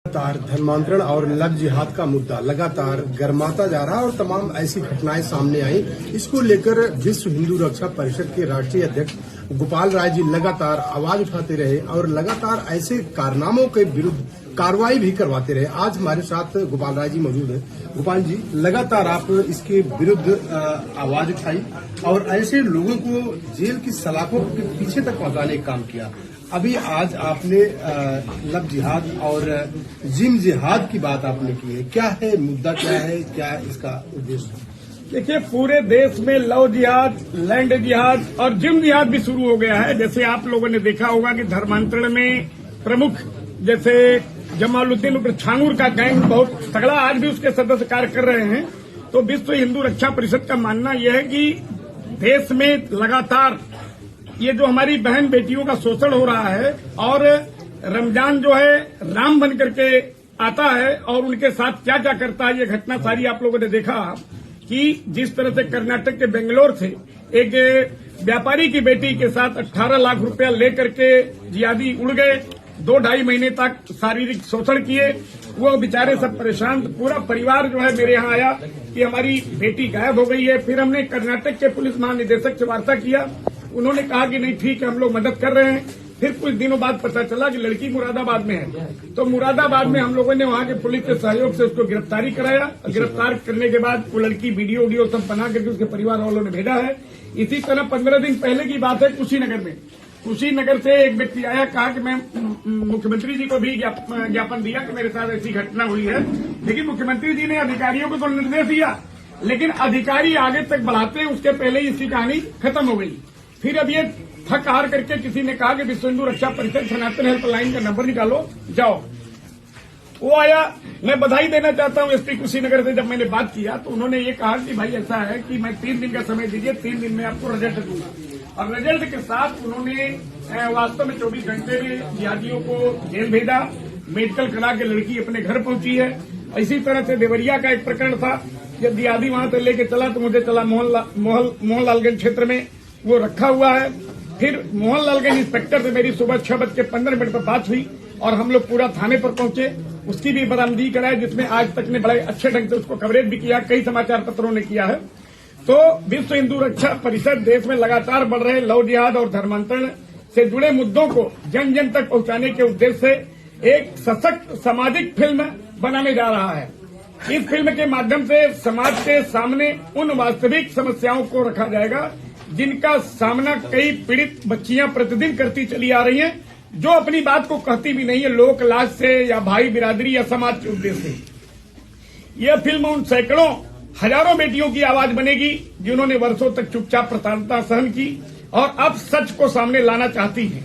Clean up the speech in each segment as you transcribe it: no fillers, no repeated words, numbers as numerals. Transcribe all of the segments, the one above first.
लगातार धर्मांतरण और लव जिहाद का मुद्दा लगातार गर्माता जा रहा है और तमाम ऐसी घटनाएं सामने आई। इसको लेकर विश्व हिंदू रक्षा परिषद के राष्ट्रीय अध्यक्ष गोपाल राय जी लगातार आवाज उठाते रहे और लगातार ऐसे कारनामों के विरुद्ध कार्रवाई भी करवाते रहे। आज हमारे साथ गोपाल राय जी मौजूद हैं। गोपाल जी, लगातार आप इसके विरुद्ध आवाज उठाई और ऐसे लोगों को जेल की सलाखों के पीछे तक पहुंचाने का काम किया। अभी आज आपने लव जिहाद और जिम जिहाद की बात आपने की है। क्या है मुद्दा, क्या है, क्या इसका उद्देश्य? देखिए, पूरे देश में लव जिहाद, लैंड जिहाद और जिम जिहाद भी शुरू हो गया है। जैसे आप लोगों ने देखा होगा कि धर्मांतरण में प्रमुख जैसे जमालुद्दीन उर्फ छांगुर का गैंग बहुत तगड़ा, आज भी उसके सदस्य कार्य कर रहे हैं। तो विश्व हिंदू रक्षा परिषद का मानना यह है कि देश में लगातार ये जो हमारी बहन बेटियों का शोषण हो रहा है और रमजान जो है राम बन करके आता है और उनके साथ क्या क्या करता है, ये घटना सारी आप लोगों ने देखा कि जिस तरह से कर्नाटक के बेंगलोर से एक व्यापारी की बेटी के साथ 18 लाख रुपया लेकर के जिहादी उड़ गए, 2-2.5 महीने तक शारीरिक शोषण किए। वो बेचारे सब परेशान, पूरा परिवार जो है मेरे यहाँ आया कि हमारी बेटी गायब हो गई है। फिर हमने कर्नाटक के पुलिस महानिदेशक से वार्ता किया, उन्होंने कहा कि नहीं ठीक है, हम लोग मदद कर रहे हैं। फिर कुछ दिनों बाद पता चला कि लड़की मुरादाबाद में है, तो मुरादाबाद में हम लोगों ने वहां के पुलिस के सहयोग से उसको गिरफ्तारी कराया। गिरफ्तार करने के बाद वो लड़की वीडियो सब बना करके उसके परिवार वालों ने भेजा है। इसी तरह 15 दिन पहले की बात है, कुशीनगर में, कुशीनगर से एक व्यक्ति आया, कहा कि मैं मुख्यमंत्री जी को भी ज्ञापन दिया कि मेरे साथ ऐसी घटना हुई है, लेकिन मुख्यमंत्री जी ने अधिकारियों को तो निर्देश दिया, लेकिन अधिकारी आगे तक बढ़ाते उसके पहले ही इसकी कहानी खत्म हो गई। फिर अब ये थक हार करके किसी ने कहा कि विश्व हिंदू रक्षा परिषद सनातन हेल्पलाइन का नंबर निकालो, जाओ। वो आया, मैं बधाई देना चाहता हूं एसपी कुशीनगर से। जब मैंने बात किया तो उन्होंने ये कहा कि भाई ऐसा है कि मैं 3 दिन का समय दीजिए, 3 दिन में आपको रिजल्ट दूंगा। और रिजल्ट के साथ उन्होंने वास्तव में 24 घंटे में जिहादियों को जेल भेजा, मेडिकल करा के लड़की अपने घर पहुंची है। इसी तरह से देवरिया का एक प्रकरण था, जब जिहादी वहां से लेके चला तो मुझे चला मोहनलालगंज क्षेत्र में वो रखा हुआ है। फिर मोहनलालगंज इंस्पेक्टर से मेरी सुबह 6:15 पर बात हुई और हम लोग पूरा थाने पर पहुंचे, उसकी भी बरामदगी कराई, जिसमें आज तक ने बड़े अच्छे ढंग से उसको कवरेज भी किया, कई समाचार पत्रों ने किया है। तो विश्व हिंदू रक्षा परिषद देश में लगातार बढ़ रहे लव जिहाद और धर्मांतरण से जुड़े मुद्दों को जन जन तक पहुंचाने के उद्देश्य से एक सशक्त सामाजिक फिल्म बनाने जा रहा है। इस फिल्म के माध्यम से समाज के सामने उन वास्तविक समस्याओं को रखा जाएगा जिनका सामना कई पीड़ित बच्चियां प्रतिदिन करती चली आ रही हैं, जो अपनी बात को कहती भी नहीं है, लोक लाज से या भाई बिरादरी या समाज के उद्देश्य से। यह फिल्म उन सैकड़ों हजारों बेटियों की आवाज बनेगी जिन्होंने वर्षों तक चुपचाप प्रताड़ना सहन की और अब सच को सामने लाना चाहती है।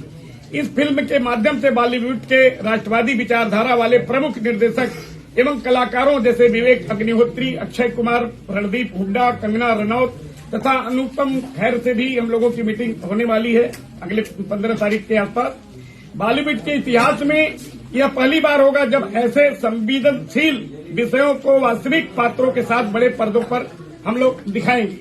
इस फिल्म के माध्यम से बॉलीवुड के राष्ट्रवादी विचारधारा वाले प्रमुख निर्देशक एवं कलाकारों जैसे विवेक अग्निहोत्री, अक्षय कुमार, रणदीप हुड्डा, कंगना रनौत तथा अनुपम खैर से भी हम लोगों की मीटिंग होने वाली है अगले 15 तारीख के आसपास। बॉलीवुड के इतिहास में यह पहली बार होगा जब ऐसे संवेदनशील विषयों को वास्तविक पात्रों के साथ बड़े पर्दों पर हम लोग दिखाएंगे।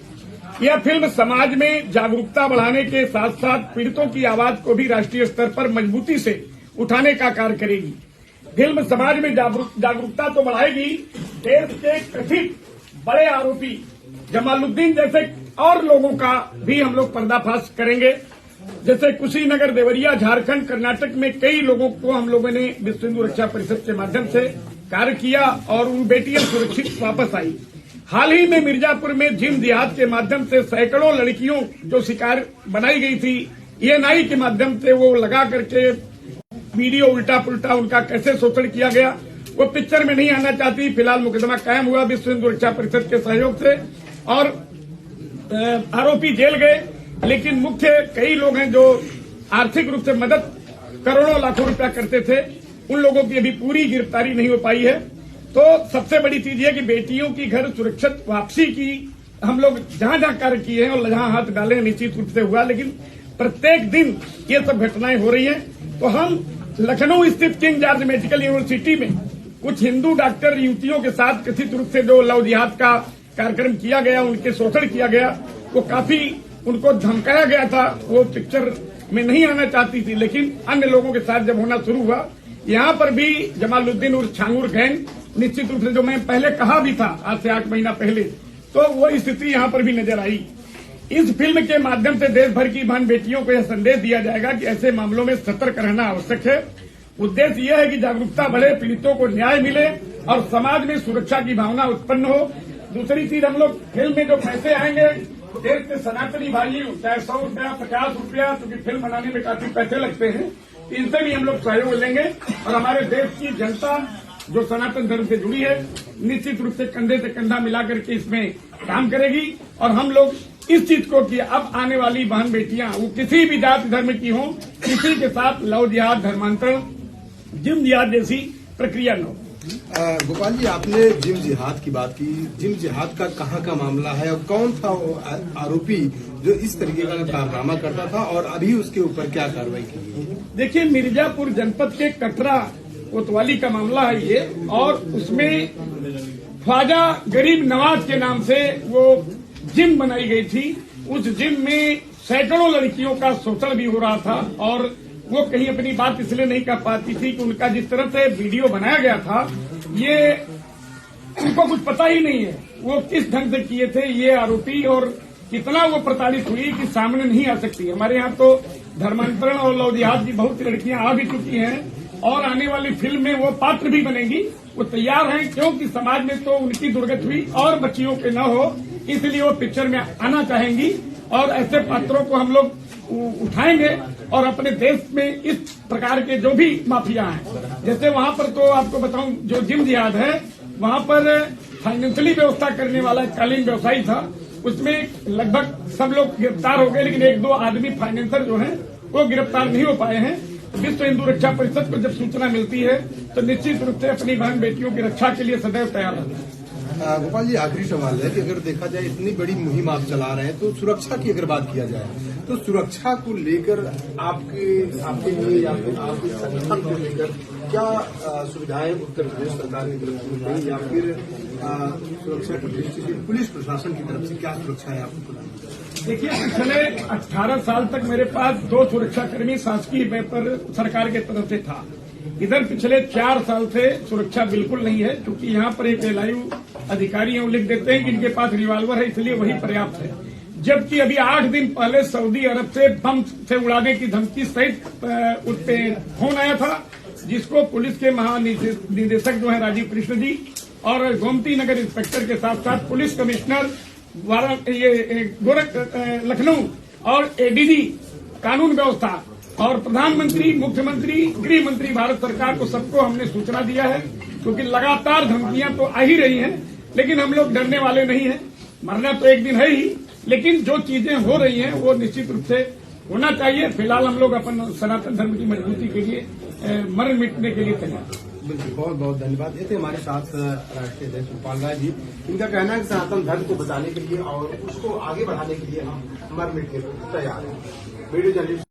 यह फिल्म समाज में जागरूकता बढ़ाने के साथ साथ पीड़ितों की आवाज को भी राष्ट्रीय स्तर पर मजबूती से उठाने का कार्य करेगी। फिल्म समाज में जागरूकता तो बढ़ाएगी, देश के कथित बड़े आरोपी जमालुद्दीन जैसे और लोगों का भी हम लोग पर्दाफाश करेंगे। जैसे कुशीनगर, देवरिया, झारखंड, कर्नाटक में कई लोगों को हम लोगों ने विश्व हिंदू रक्षा परिषद के माध्यम से कार्य किया और उन बेटियां सुरक्षित वापस आई। हाल ही में मिर्जापुर में जिम जिहाद के माध्यम से सैकड़ों लड़कियों जो शिकार बनाई गई थी, ENI के माध्यम से वो लगा करके वीडियो उल्टा पुल्टा उनका कैसे शोषण किया गया, वो पिक्चर में नहीं आना चाहती। फिलहाल मुकदमा कायम हुआ विश्व हिंदू रक्षा परिषद के सहयोग से और आरोपी जेल गए, लेकिन मुख्य कई लोग हैं जो आर्थिक रूप से मदद करोड़ों लाखों रुपया करते थे, उन लोगों की अभी पूरी गिरफ्तारी नहीं हो पाई है। तो सबसे बड़ी चीज है कि बेटियों की घर सुरक्षित वापसी की हम लोग जहां जहां कार्य किए हैं और जहां हाथ डाले निश्चित रूप से हुआ, लेकिन प्रत्येक दिन ये सब घटनाएं हो रही हैं। तो हम लखनऊ स्थित किंग जॉर्ज मेडिकल यूनिवर्सिटी में कुछ हिंदू डॉक्टर युवतियों के साथ कथित रूप से जो लव जिहाद का कार्यक्रम किया गया, उनके शोषण किया गया, वो काफी उनको धमकाया गया था। वो पिक्चर में नहीं आना चाहती थी, लेकिन अन्य लोगों के साथ जब होना शुरू हुआ यहाँ पर भी जमालुद्दीन उर्फ छांगुर गैंग निश्चित रूप से, जो मैं पहले कहा भी था आज से 8 महीना पहले, तो वो स्थिति यहाँ पर भी नजर आई। इस फिल्म के माध्यम से देश भर की बहन बेटियों को यह संदेश दिया जाएगा कि ऐसे मामलों में सतर्क रहना आवश्यक है। उद्देश्य यह है कि जागरूकता बढ़े, पीड़ितों को न्याय मिले और समाज में सुरक्षा की भावना उत्पन्न हो। दूसरी चीज, हम लोग फिल्म में जो पैसे आएंगे, देश के सनातनी भाइयों, चाहे 100 रुपया 50 रुपया, क्योंकि फिल्म बनाने में काफी पैसे लगते हैं, इनसे भी हम लोग सहयोग लेंगे और हमारे देश की जनता जो सनातन धर्म से जुड़ी है निश्चित रूप से कंधे से कंधा मिलाकर के इसमें काम करेगी। और हम लोग इस चीज को कि अब आने वाली बहन बेटियां वो किसी भी जाति धर्म की हों, किसी के साथ लव जिहाद, धर्मांतरण, जिम जिहाद जैसी प्रक्रिया न हो। गोपाल जी, आपने जिम जिहाद की बात की। जिम जिहाद का कहाँ का मामला है और कौन था वो आरोपी जो इस तरीके का कारनामा करता था और अभी उसके ऊपर क्या कार्रवाई की है? देखिए, मिर्जापुर जनपद के कटरा कोतवाली का मामला है ये, और उसमें ख्वाजा गरीब नवाज के नाम से वो जिम बनाई गई थी। उस जिम में सैकड़ों लड़कियों का शोषण भी हो रहा था और वो कहीं अपनी बात इसलिए नहीं कर पाती थी कि उनका जिस तरह से वीडियो बनाया गया था, ये उनको कुछ पता ही नहीं है वो किस ढंग से किए थे ये आरोपी, और कितना वो प्रताड़ित हुई कि सामने नहीं आ सकती। हमारे यहाँ तो धर्मांतरण और लव जिहाद की बहुत सी लड़कियां आ भी चुकी हैं और आने वाली फिल्म में वो पात्र भी बनेगी। वो तैयार हैं, क्योंकि समाज में तो उनकी दुर्गति हुई और बच्चियों के न हो, इसलिए वो पिक्चर में आना चाहेंगी और ऐसे पात्रों को हम लोग उठाएंगे और अपने देश में इस प्रकार के जो भी माफिया हैं, जैसे वहां पर तो आपको बताऊं, जो जिम जिहाद है वहां पर फाइनेंशियली व्यवस्था करने वाला एक कालीन व्यवसायी था, उसमें लगभग सब लोग गिरफ्तार हो गए, लेकिन 1-2 आदमी फाइनेंसर जो हैं वो गिरफ्तार नहीं हो पाए हैं। विश्व हिंदू रक्षा परिषद को जब सूचना मिलती है तो निश्चित रूप से अपनी बहन बेटियों की रक्षा के लिए सदैव तैयार रहता है। गोपाल जी, आखिरी सवाल है कि अगर देखा जाए इतनी बड़ी मुहिम आप चला रहे हैं, तो सुरक्षा की अगर बात किया जाए तो सुरक्षा को लेकर आपके लिए या फिर आपके संगठन को लेकर क्या सुविधाएं उत्तर प्रदेश सरकार की तरफ से मिल रही, या फिर सुरक्षा की दृष्टि से पुलिस प्रशासन की तरफ से क्या सुरक्षा है आपको? देखिए, पिछले 18 साल तक मेरे पास 2 सुरक्षाकर्मी शासकीय पर सरकार के तरफ से था। इधर पिछले 4 साल से सुरक्षा बिल्कुल नहीं है, क्योंकि यहाँ पर एक एलआईयू अधिकारी हैं, वो लिख देते हैं कि इनके पास रिवॉल्वर है, इसलिए वही पर्याप्त है। जबकि अभी 8 दिन पहले सऊदी अरब से बम से उड़ाने की धमकी सहित उस पे फोन आया था, जिसको पुलिस के महानिदेशक जो है राजीव कृष्ण जी और गोमती नगर इंस्पेक्टर के साथ साथ पुलिस कमिश्नर लखनऊ और एडीजी कानून व्यवस्था और प्रधानमंत्री, मुख्यमंत्री, गृह मंत्री भारत सरकार को सबको हमने सूचना दिया है, क्योंकि लगातार धमकियां तो आ ही रही हैं, लेकिन हम लोग डरने वाले नहीं हैं। मरना तो एक दिन है ही, लेकिन जो चीजें हो रही हैं वो निश्चित रूप से होना चाहिए। फिलहाल हम लोग अपन सनातन धर्म की मजबूती के लिए मरण मिटने के लिए तैयार। बिल्कुल, बहुत बहुत धन्यवाद। ये थे हमारे साथ राष्ट्रीय अध्यक्ष गोपाल राय जी। इनका कहना है कि सनातन धर्म को बचाने के लिए और उसको आगे बढ़ाने के लिए हम मर मिटने को तैयार हैं। Video journalist